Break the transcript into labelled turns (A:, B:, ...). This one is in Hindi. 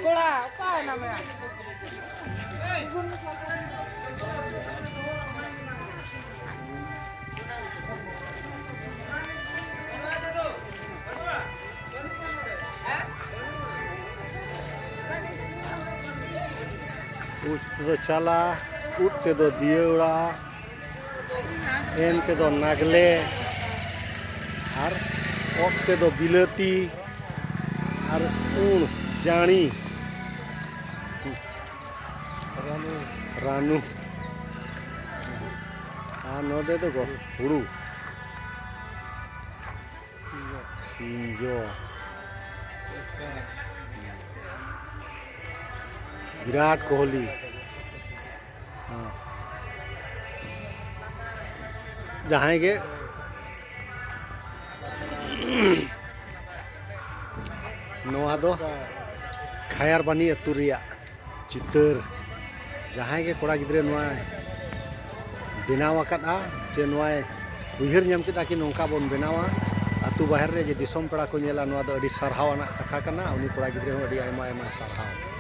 A: Kola, apa namanya?
B: Uch tedo chala, ut tedo diura, en tedo nagle, ar ok tedo bilati, ar un jani, ranu, node to go huru, sinjo, Virat Kohli जहाँ के नोआ दो खायर बानी अतु रिया चितर जहाँ के कोड़ा गिद्रे नोआ बनावा जे नोआ उयहर नाम किदा कि नोंका बोन बनावा अतु बाहर रे जे दिसोम पेड़ा को नेला नोआ दो अडी सरहावाना कथा कना उनी कोड़ा गिद्रे हो अडी आयमा आयमा सरहाव।